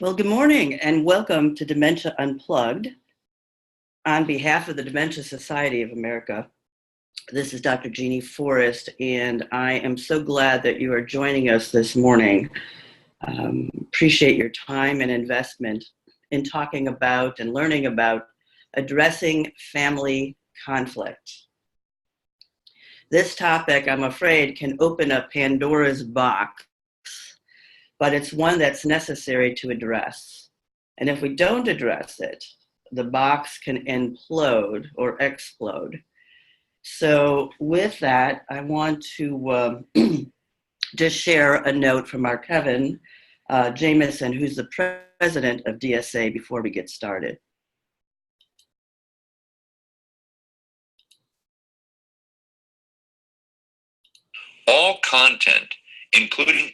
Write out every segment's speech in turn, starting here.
Well, good morning and welcome to Dementia Unplugged. On behalf of the Dementia Society of America, this is Dr. Jeannine Forrest, and I am so glad that you are joining us this morning. Appreciate your time and investment in talking about and learning about addressing family conflict. This topic, I'm afraid, can open up Pandora's box, but it's one that's necessary to address. And if we don't address it, the box can implode or explode. So with that, I want to just share a note from our Kevin Jamison, who's the president of DSA, before we get started. All content, including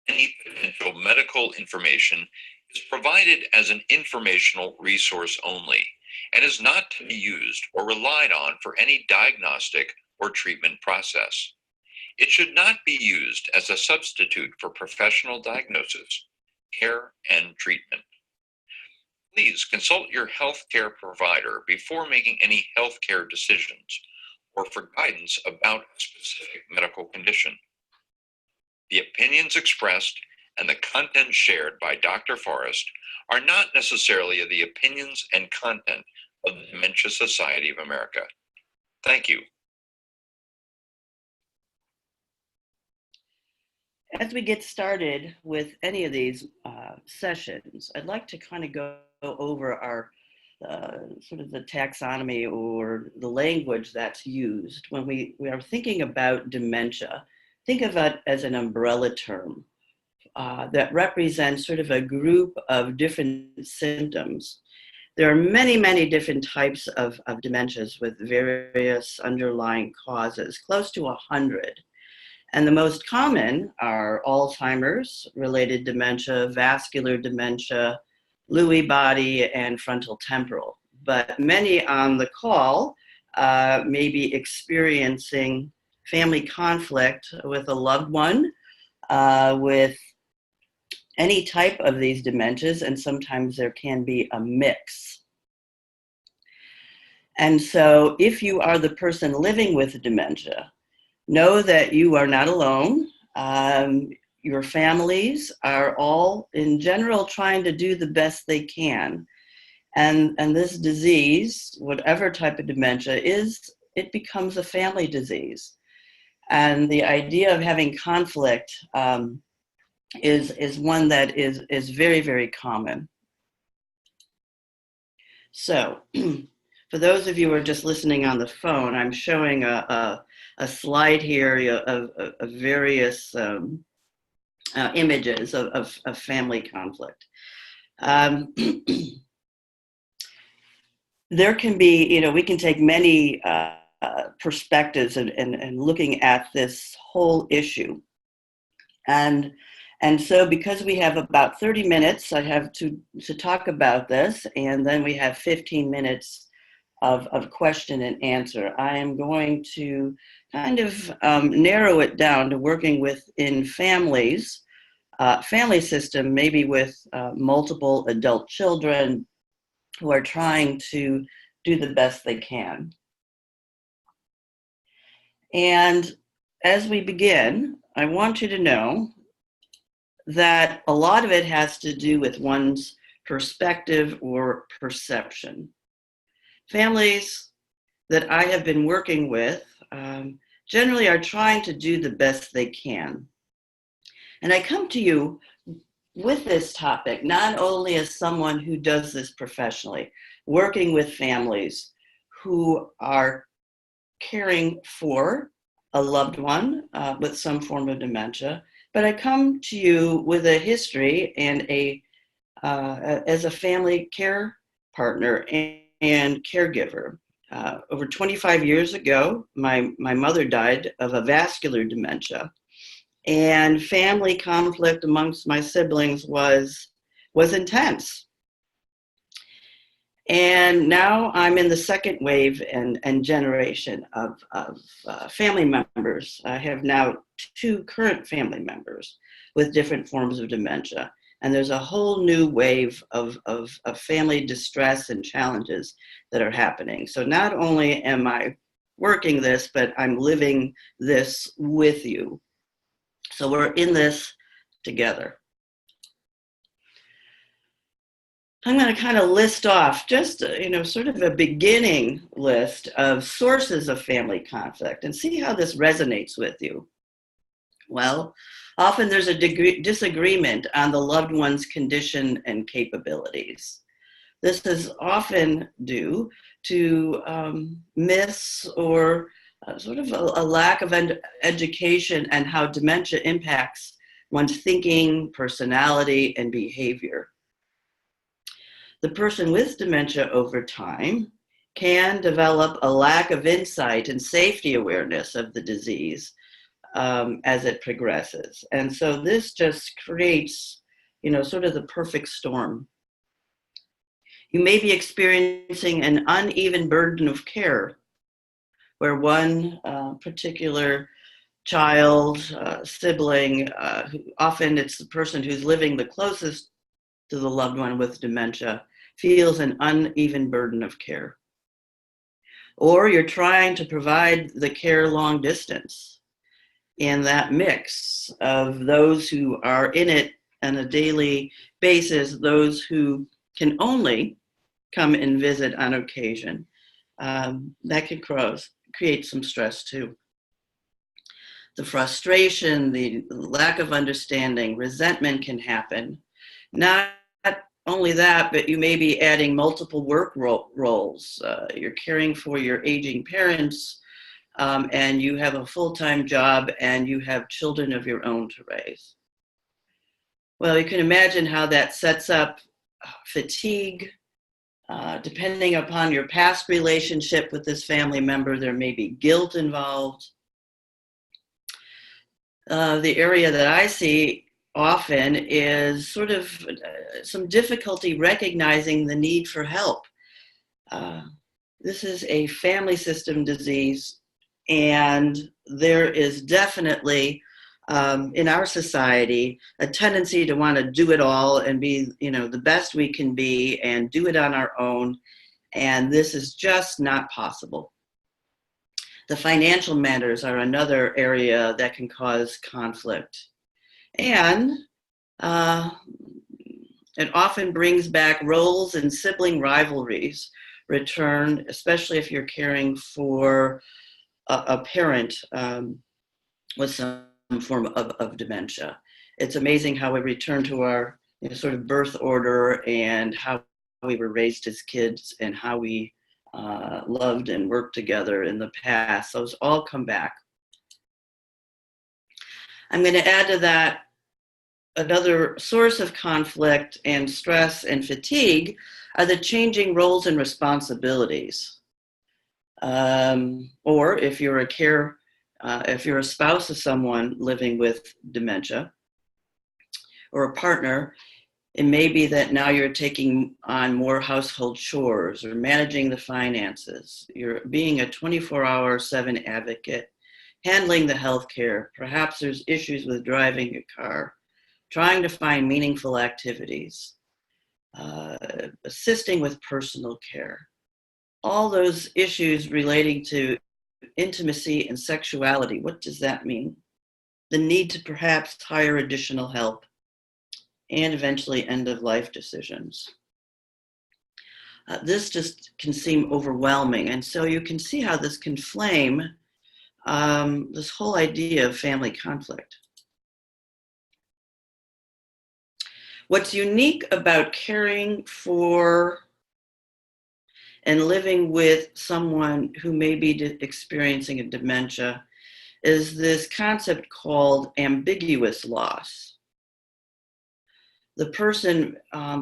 any potential medical information, is provided as an informational resource only and is not to be used or relied on for any diagnostic or treatment process. It should not be used as a substitute for professional diagnosis, care, and treatment. Please consult your healthcare provider before making any healthcare decisions or for guidance about a specific medical condition. The opinions expressed and the content shared by Dr. Forrest are not necessarily the opinions and content of the Dementia Society of America. Thank you. As we get started with any of these sessions, I'd like to kind of go over our sort of the taxonomy or the language that's used when we are thinking about dementia. Think of it as an umbrella term that represents sort of a group of different symptoms. There are many, many different types of dementias with various underlying causes, close to 100. And the most common are Alzheimer's related dementia, vascular dementia, Lewy body, and frontal temporal. But many on the call may be experiencing family conflict with a loved one, with any type of these dementias, and sometimes there can be a mix. And so if you are the person living with dementia, know that you are not alone. Your families are all, in general, trying to do the best they can. And this disease, whatever type of dementia is, it becomes a family disease. And the idea of having conflict is one that is very, very common. So for those of you who are just listening on the phone, I'm showing a slide here of various images of family conflict. There can be, we can take many perspectives and looking at this whole issue. And so because we have about 30 minutes, I have to talk about this, and then we have 15 minutes of question and answer. I am going to kind of narrow it down to working within families, family system, maybe with multiple adult children who are trying to do the best they can. And as we begin, I want you to know that a lot of it has to do with one's perspective or perception. Families that I have been working with generally are trying to do the best they can. And I come to you with this topic, not only as someone who does this professionally, working with families who are caring for a loved one with some form of dementia, but I come to you with a history and as a family care partner and caregiver. Over 25 years ago, my mother died of a vascular dementia, and family conflict amongst my siblings was intense. And now I'm in the second wave and generation of family members. I have now 2 current family members with different forms of dementia. And there's a whole new wave of family distress and challenges that are happening. So not only am I working this, but I'm living this with you. So we're in this together. I'm going to kind of list off just, sort of a beginning list of sources of family conflict and see how this resonates with you. Well, often there's a disagreement on the loved one's condition and capabilities. This is often due to myths or sort of a lack of education and how dementia impacts one's thinking, personality, and behavior. The person with dementia over time can develop a lack of insight and safety awareness of the disease as it progresses. And so this just creates, sort of the perfect storm. You may be experiencing an uneven burden of care where one particular child, sibling, often it's the person who's living the closest to the loved one with dementia, feels an uneven burden of care. Or you're trying to provide the care long distance in that mix of those who are in it on a daily basis, those who can only come and visit on occasion. That can create some stress too. The frustration, the lack of understanding, resentment can happen. Not only that, but you may be adding multiple work roles. You're caring for your aging parents, and you have a full-time job, and you have children of your own to raise. Well, you can imagine how that sets up fatigue. Depending upon your past relationship with this family member, there may be guilt involved. The area that I see often is sort of some difficulty recognizing the need for help. This is a family system disease, and there is definitely in our society a tendency to want to do it all and be, the best we can be and do it on our own, and this is just not possible. The financial matters are another area that can cause conflict. And it often brings back roles and sibling rivalries return, especially if you're caring for a parent with some form of dementia. It's amazing how we return to our sort of birth order and how we were raised as kids and how we loved and worked together in the past. Those all come back. I'm going to add to that another source of conflict and stress and fatigue are the changing roles and responsibilities. Or if you're if you're a spouse of someone living with dementia or a partner, it may be that now you're taking on more household chores or managing the finances. You're being a 24/7 advocate, handling the healthcare. Perhaps there's issues with driving your car, trying to find meaningful activities, assisting with personal care. All those issues relating to intimacy and sexuality. What does that mean? The need to perhaps hire additional help, and eventually end-of-life decisions. This just can seem overwhelming, and so you can see how this can flame this whole idea of family conflict. What's unique about caring for and living with someone who may be experiencing a dementia is this concept called ambiguous loss. The person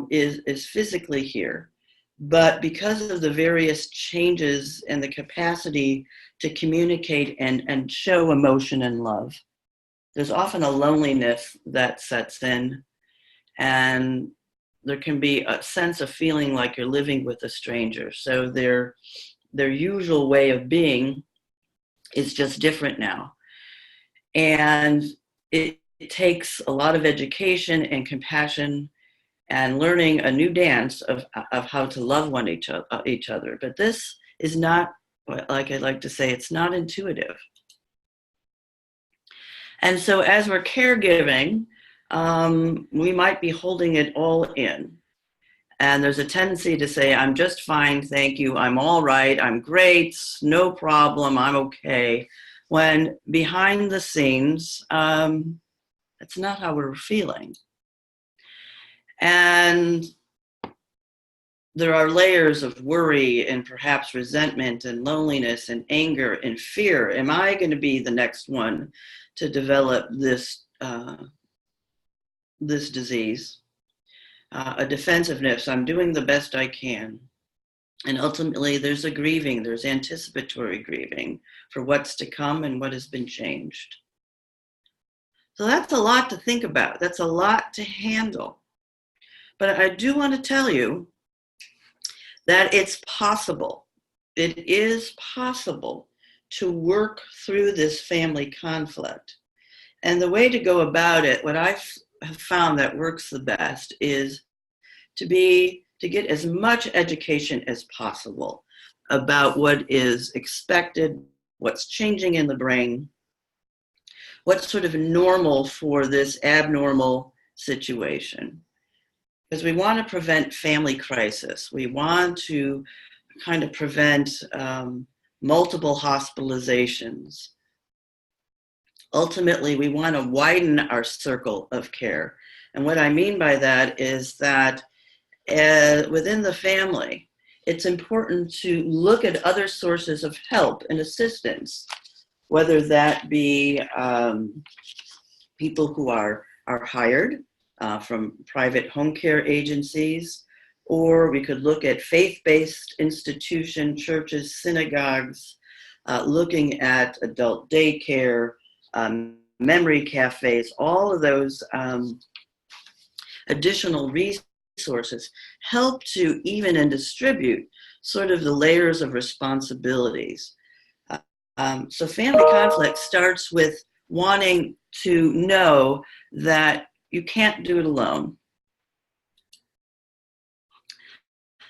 is physically here, but because of the various changes and the capacity to communicate and show emotion and love, there's often a loneliness that sets in, and there can be a sense of feeling like you're living with a stranger. So their usual way of being is just different now. And it takes a lot of education and compassion and learning a new dance of how to love each other. But this is not, like I like to say, it's not intuitive. And so as we're caregiving, we might be holding it all in. And there's a tendency to say, I'm just fine, thank you, I'm all right, I'm great, no problem, I'm okay. When behind the scenes, that's not how we're feeling. And there are layers of worry and perhaps resentment and loneliness and anger and fear. Am I going to be the next one to develop this disease? A defensiveness, I'm doing the best I can. And ultimately, there's a grieving, there's anticipatory grieving for what's to come and what has been changed. So that's a lot to think about. That's a lot to handle. But I do want to tell you that it's possible. It is possible to work through this family conflict. And the way to go about it, what I have found that works the best is to get as much education as possible about what is expected, what's changing in the brain, what's sort of normal for this abnormal situation. Because we want to prevent family crisis. We want to kind of prevent multiple hospitalizations. Ultimately, we want to widen our circle of care. And what I mean by that is that within the family, it's important to look at other sources of help and assistance, whether that be people who are hired from private home care agencies, or we could look at faith-based institutions, churches, synagogues, looking at adult daycare, memory cafes, all of those additional resources help to even and distribute sort of the layers of responsibilities. So family conflict starts with wanting to know that you can't do it alone.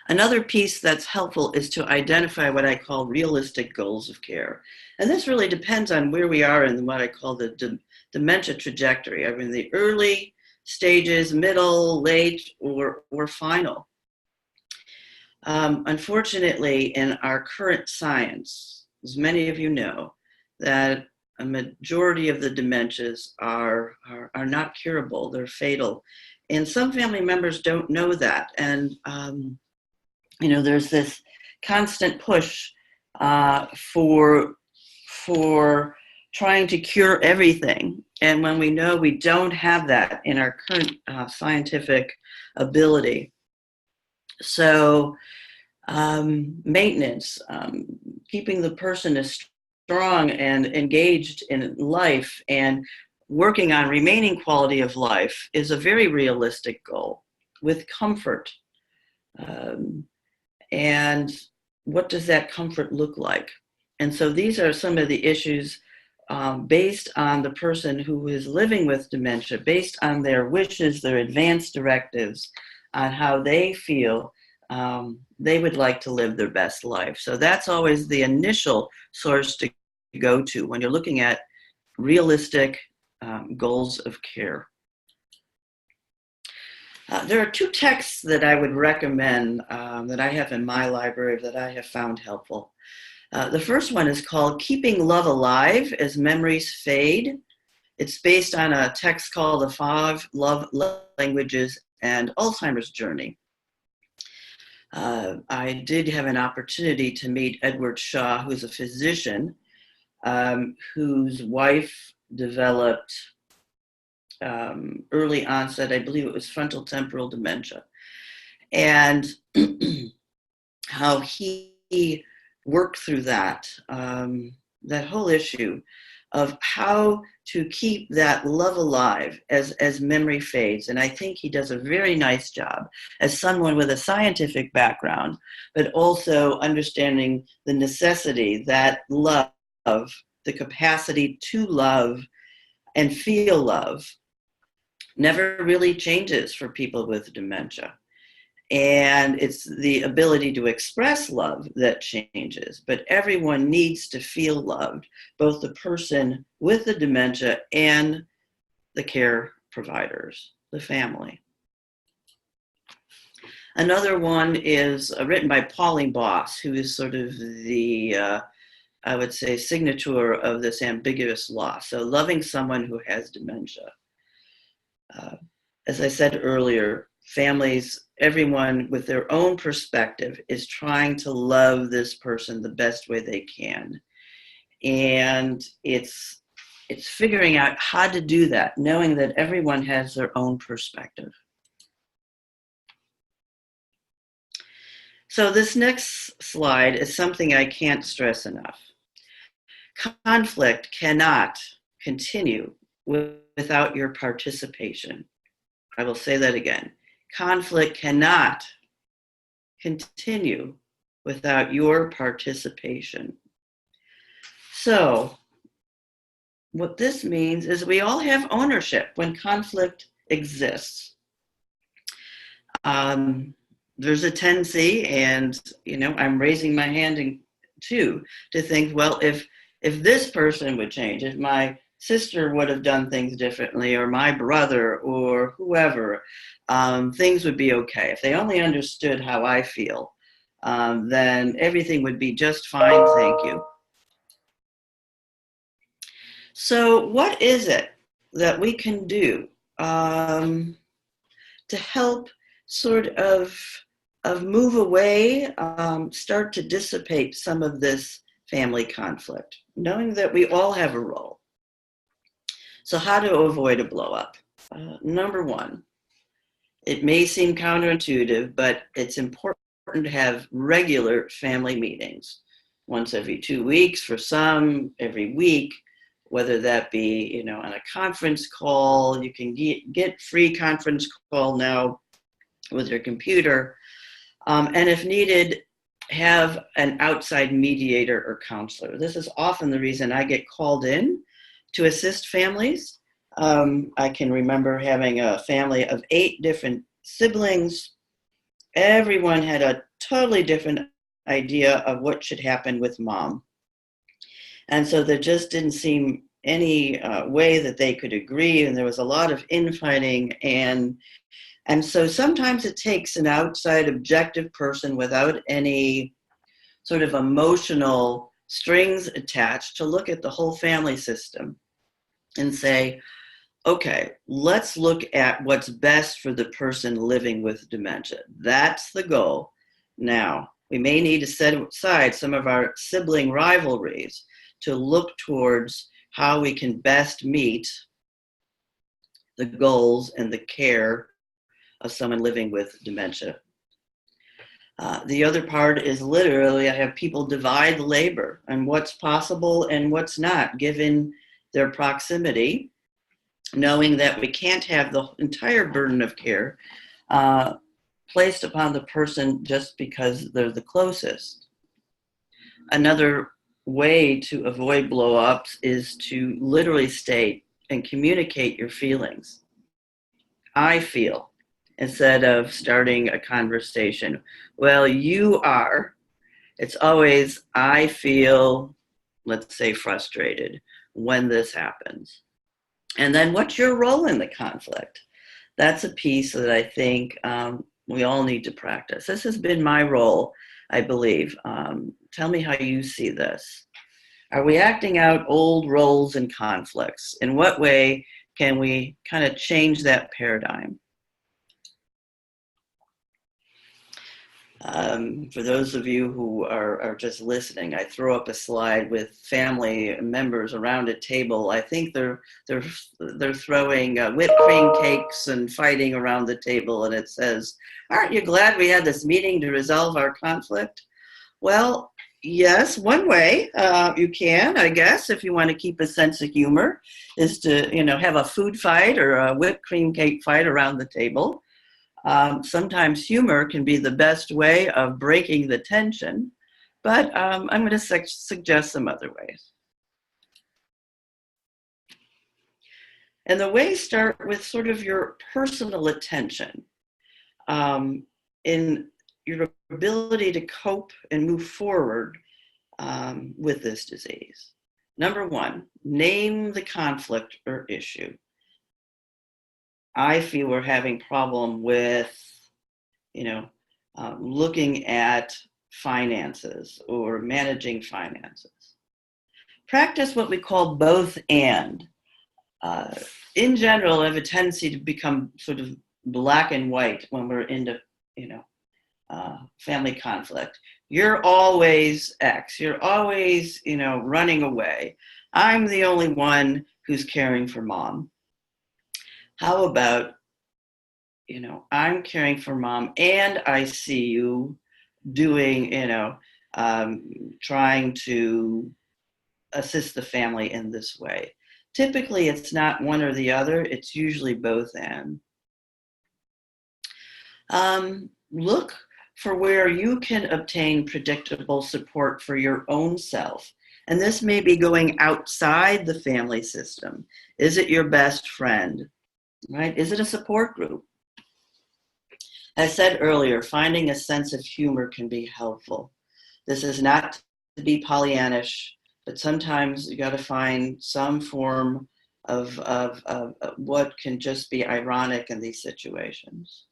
Another piece that's helpful is to identify what I call realistic goals of care. And this really depends on where we are in what I call the dementia trajectory. I mean, the early stages, middle, late, or final. Unfortunately, in our current science, as many of you know, that a majority of the dementias are not curable, they're fatal. And some family members don't know that. And there's this constant push for trying to cure everything. And when we know we don't have that in our current scientific ability. So maintenance, keeping the person as strong and engaged in life and working on remaining quality of life is a very realistic goal with comfort. And what does that comfort look like? And so these are some of the issues based on the person who is living with dementia, based on their wishes, their advanced directives on how they feel they would like to live their best life. So that's always the initial source to go to when you're looking at realistic goals of care. There are two texts that I would recommend that I have in my library that I have found helpful. The first one is called Keeping Love Alive as Memories Fade. It's based on a text called The 5 Love Languages and Alzheimer's Journey. I did have an opportunity to meet Edward Shaw, who's a physician whose wife developed early onset, I believe it was frontal temporal dementia, and how he worked through that whole issue of how to keep that love alive as memory fades. And I think he does a very nice job as someone with a scientific background, but also understanding the necessity that love, the capacity to love, and feel love never really changes for people with dementia. And it's the ability to express love that changes. But everyone needs to feel loved, both the person with the dementia and the care providers, the family. Another one is written by Pauline Boss, who is sort of the, I would say, signature of this ambiguous loss. So loving someone who has dementia. As I said earlier, families, everyone with their own perspective is trying to love this person the best way they can. And it's figuring out how to do that, knowing that everyone has their own perspective. So this next slide is something I can't stress enough. Conflict cannot continue without your participation. I will say that again. Conflict cannot continue without your participation. So what this means is we all have ownership when conflict exists. There's a tendency, and I'm raising my hand too, to think, well, if this person would change, if my sister would have done things differently, or my brother, or whoever, things would be okay. If they only understood how I feel, then everything would be just fine, thank you. So what is it that we can do to help sort of move away, start to dissipate some of this family conflict, knowing that we all have a role? So how to avoid a blow up? Number one, it may seem counterintuitive, but it's important to have regular family meetings, once every 2 weeks for some, every week, whether that be on a conference call. You can get free conference call now with your computer, and if needed, have an outside mediator or counselor. This is often the reason I get called in to assist families. I can remember having a family of 8 different siblings. Everyone had a totally different idea of what should happen with mom. And so there just didn't seem any way that they could agree, and there was a lot of infighting. And so sometimes it takes an outside objective person without any sort of emotional strings attached to look at the whole family system and say, okay, let's look at what's best for the person living with dementia. That's the goal. Now, we may need to set aside some of our sibling rivalries to look towards how we can best meet the goals and the care of someone living with dementia. The other part is literally, I have people divide labor and what's possible and what's not, given their proximity, knowing that we can't have the entire burden of care placed upon the person just because they're the closest. Another way to avoid blow-ups is to literally state and communicate your feelings. I feel, instead of starting a conversation. Well, you are. It's always, I feel, let's say, frustrated when this happens. And then what's your role in the conflict? That's a piece that I think we all need to practice. This has been my role, I believe. Tell me how you see this. Are we acting out old roles and conflicts? In what way can we kind of change that paradigm? For those of you who are just listening, I throw up a slide with family members around a table. I think they're throwing whipped cream cakes and fighting around the table, and it says, "Aren't you glad we had this meeting to resolve our conflict?" Well, yes, one way you can, I guess, if you want to keep a sense of humor, is to have a food fight or a whipped cream cake fight around the table. Sometimes humor can be the best way of breaking the tension, but I'm going to suggest some other ways. And the ways start with sort of your personal attention in your ability to cope and move forward with this disease. Number one, name the conflict or issue. I feel we're having problem with, looking at finances or managing finances. Practice what we call both and. In general, I have a tendency to become sort of black and white when we're into, family conflict. You're always X. You're always, running away. I'm the only one who's caring for mom. How about, I'm caring for mom and I see you doing, trying to assist the family in this way. Typically, it's not one or the other. It's usually both and. Look for where you can obtain predictable support for your own self. And this may be going outside the family system. Is it your best friend, right? Is it a support group? As I said earlier, finding a sense of humor can be helpful. This is not to be Pollyannish, but sometimes you got to find some form of what can just be ironic in these situations.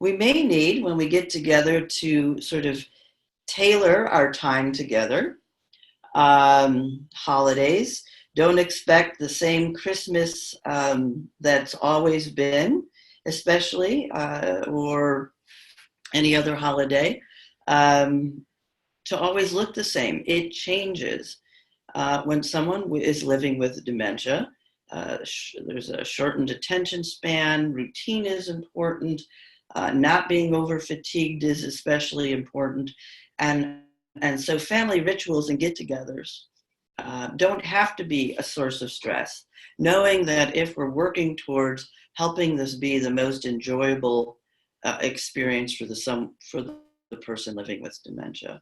We may need, when we get together, to sort of tailor our time together. Holidays, don't expect the same Christmas that's always been, especially, or any other holiday, to always look the same. It changes. When someone is living with dementia, there's a shortened attention span, routine is important, not being over fatigued is especially important. And so family rituals and get-togethers don't have to be a source of stress. Knowing that if we're working towards helping this be the most enjoyable experience for the person living with dementia.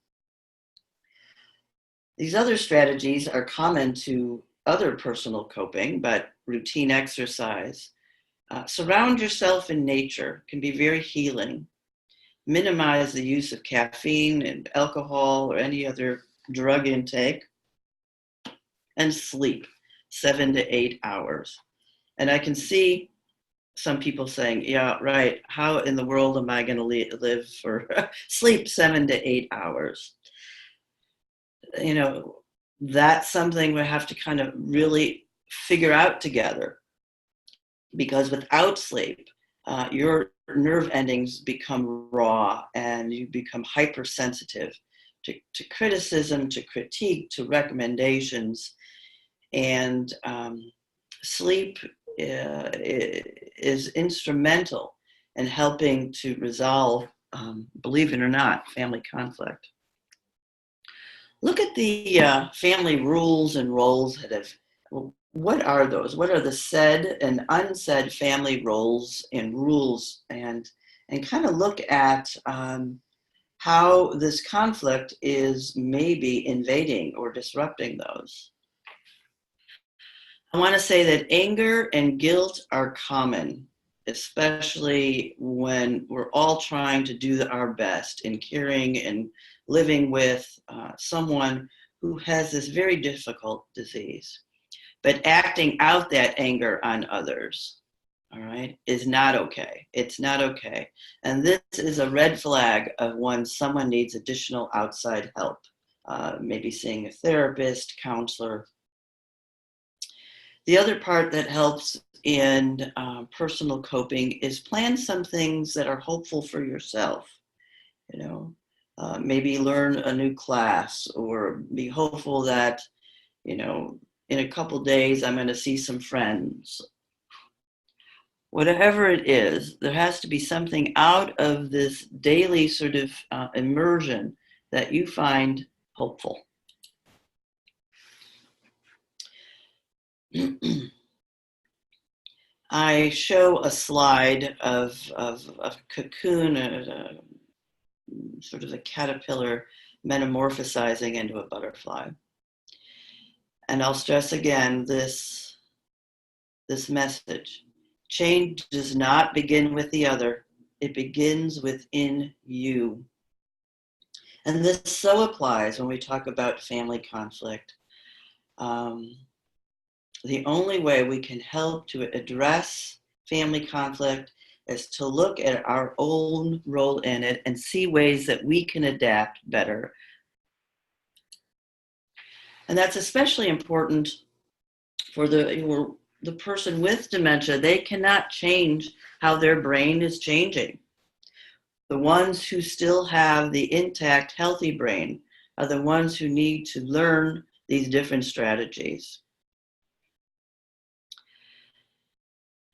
These other strategies are common to other personal coping, but routine exercise. Surround yourself in nature can be very healing. Minimize the use of caffeine and alcohol or any other drug intake. And sleep 7 to 8 hours. And I can see some people saying, yeah, right, how in the world am I going to live for sleep 7 to 8 hours? That's something we have to kind of really figure out together, because without sleep, your nerve endings become raw and you become hypersensitive to criticism, to critique, to recommendations. And sleep is instrumental in helping to resolve, believe it or not, family conflict. Look at the family rules and roles that have, what are those? What are the said and unsaid family roles and rules? And kind of look at how this conflict is maybe invading or disrupting those. I want to say that anger and guilt are common, especially when we're all trying to do our best in caring and living with someone who has this very difficult disease. But acting out that anger on others, all right, is not okay. It's not okay. And this is a red flag of when someone needs additional outside help, maybe seeing a therapist, counselor. The other part that helps in personal coping is plan some things that are hopeful for yourself. Maybe learn a new class, or be hopeful that, in a couple days I'm going to see some friends. Whatever it is, there has to be something out of this daily sort of immersion that you find hopeful. I show a slide of a cocoon, sort of a caterpillar metamorphosizing into a butterfly. And I'll stress again this message. Change does not begin with the other. It begins within you. And this so applies when we talk about family conflict. The only way we can help to address family conflict is to look at our own role in it and see ways that we can adapt better. And that's especially important for the person with dementia. They cannot change how their brain is changing. The ones who still have the intact, healthy brain are the ones who need to learn these different strategies.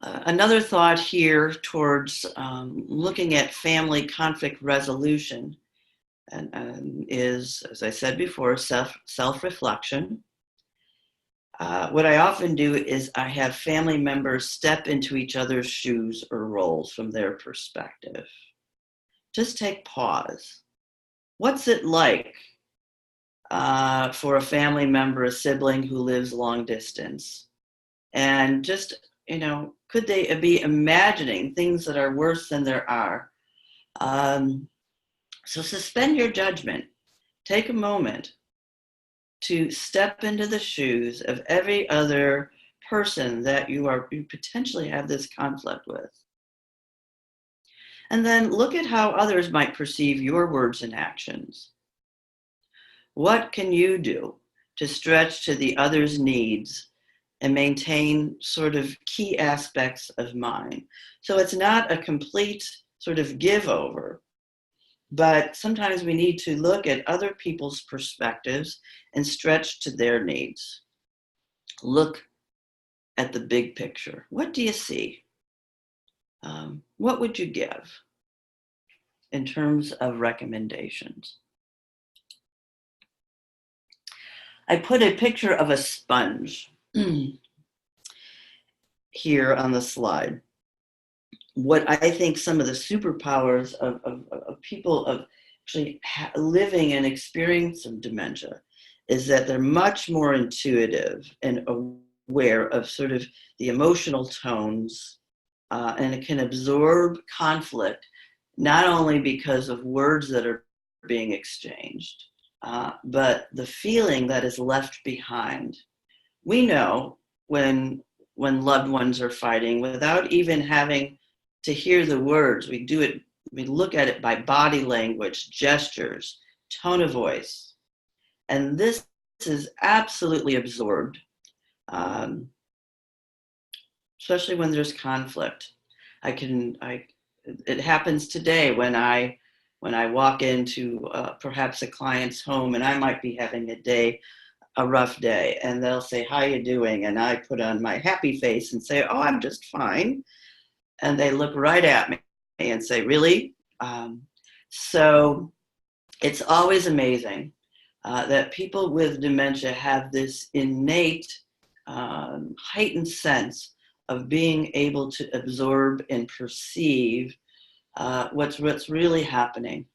Another thought here towards looking at family conflict resolution is, as I said before, self-reflection. What I often do is I have family members step into each other's shoes or roles from their perspective. Just take pause. What's it like for a family member, a sibling who lives long distance? And just, could they be imagining things that are worse than there are? So suspend your judgment. Take a moment to step into the shoes of every other person that you potentially have this conflict with. And then look at how others might perceive your words and actions. What can you do to stretch to the other's needs and maintain sort of key aspects of mine? So it's not a complete sort of give over, but sometimes we need to look at other people's perspectives and stretch to their needs. Look at the big picture. What do you see? What would you give in terms of recommendations? I put a picture of a sponge here on the slide. What I think some of the superpowers of people of actually living and experiencing dementia is that they're much more intuitive and aware of sort of the emotional tones, and it can absorb conflict, not only because of words that are being exchanged, but the feeling that is left behind. We know when loved ones are fighting without even having to hear the words. We look at it by body language, gestures, tone of voice. And this is absolutely absorbed, especially when there's conflict. It happens today when I walk into perhaps a client's home and I might be having a rough day, and they'll say, "How you doing?" And I put on my happy face and say, "Oh, I'm just fine." And they look right at me and say, "Really?" So it's always amazing that people with dementia have this innate, heightened sense of being able to absorb and perceive what's really happening.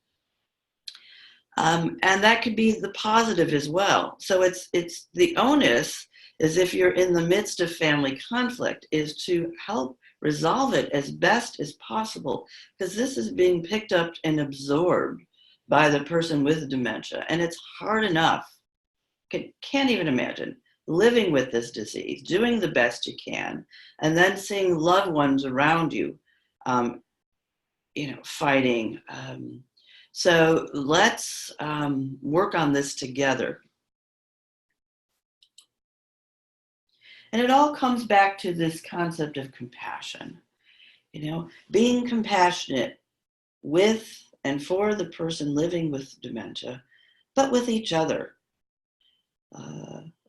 And that could be the positive as well. So it's the onus is, if you're in the midst of family conflict, is to help resolve it as best as possible, because this is being picked up and absorbed by the person with dementia. And it's hard enough. Can't even imagine living with this disease, doing the best you can, and then seeing loved ones around you, fighting. So let's work on this together. And it all comes back to this concept of compassion, being compassionate with and for the person living with dementia, but with each other.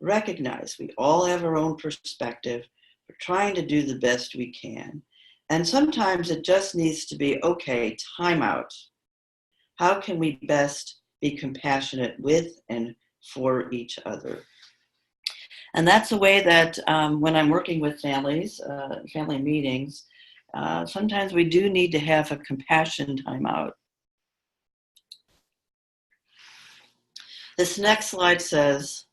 Recognize we all have our own perspective. We're trying to do the best we can. And sometimes it just needs to be, okay, time out. How can we best be compassionate with and for each other? And that's a way that when I'm working with families, family meetings, sometimes we do need to have a compassion timeout. This next slide says,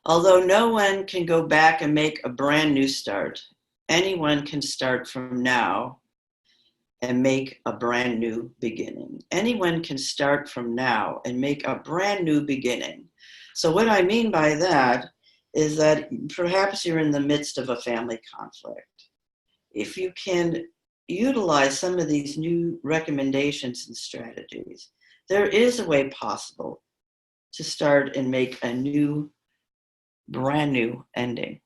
Although no one can go back and make a brand new start, anyone can start from now and make a brand new beginning. Anyone can start from now and make a brand new beginning. So what I mean by that is that perhaps you're in the midst of a family conflict. If you can utilize some of these new recommendations and strategies, there is a way possible to start and make a new, brand new ending.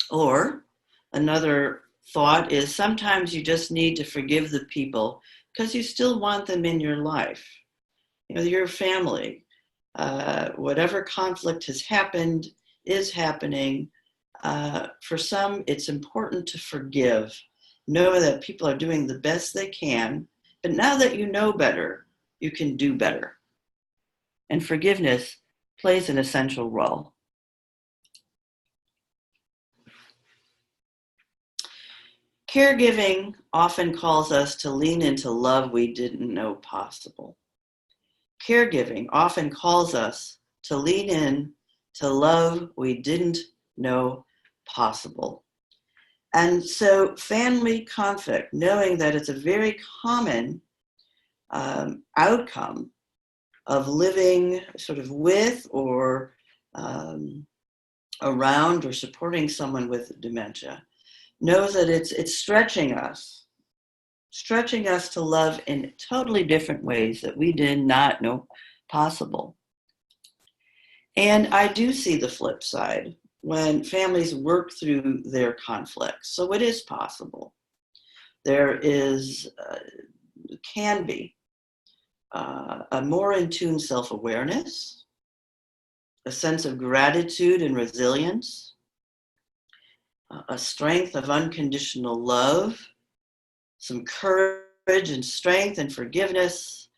Or another thought is sometimes you just need to forgive the people because you still want them in your life. You know, your family, whatever conflict has happened, is happening. For some, it's important to forgive. Know that people are doing the best they can, but now that you know better, you can do better. And forgiveness plays an essential role. Caregiving often calls us to lean into love we didn't know possible. Caregiving often calls us to lean in to love we didn't know possible. And so family conflict, knowing that it's a very common outcome of living sort of with or around or supporting someone with dementia, knows that it's stretching us to love in totally different ways that we did not know possible. And I do see the flip side when families work through their conflicts. So it is possible. There can be a more in tune self-awareness, a sense of gratitude and resilience, a strength of unconditional love, some courage and strength and forgiveness.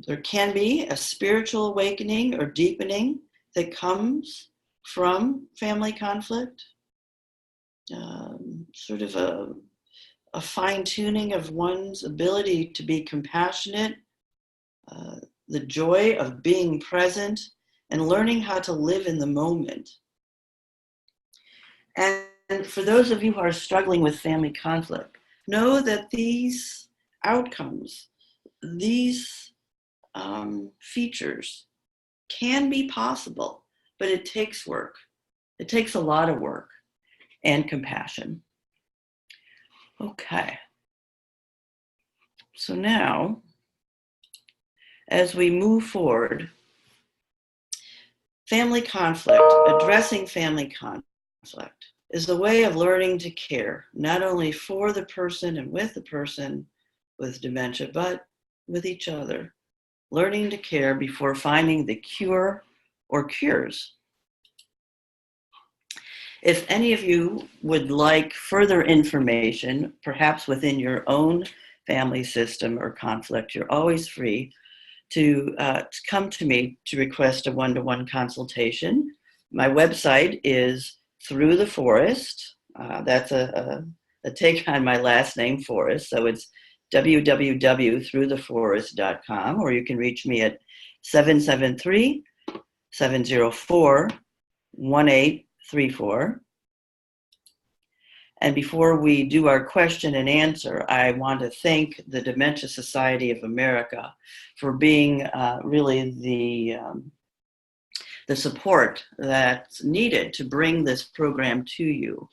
There can be a spiritual awakening or deepening that comes from family conflict, sort of a fine-tuning of one's ability to be compassionate, the joy of being present, and learning how to live in the moment. And for those of you who are struggling with family conflict, know that these outcomes, these features can be possible, but it takes work. It takes a lot of work and compassion. Okay. So now, as we move forward, family conflict, addressing family conflict, is a way of learning to care, not only for the person and with the person with dementia, but with each other. Learning to care before finding the cure or cures. If any of you would like further information, perhaps within your own family system or conflict, you're always free to come to me to request a one-to-one consultation. My website is Through the Forest. That's a take on my last name, Forrest. So it's www.throughtheforest.com, or you can reach me at 773-704-1834. And before we do our question and answer, I want to thank the Dementia Society of America for being really the support that's needed to bring this program to you.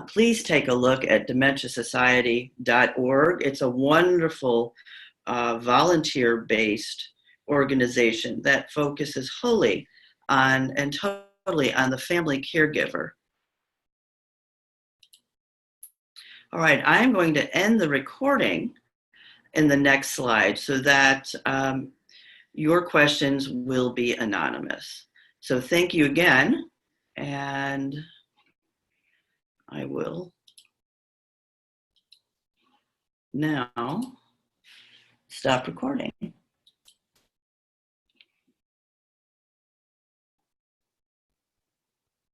Please take a look at dementiasociety.org. It's a wonderful volunteer-based organization that focuses wholly on and totally on the family caregiver. All right, I'm going to end the recording in the next slide so that your questions will be anonymous. So thank you again, and I will now stop recording.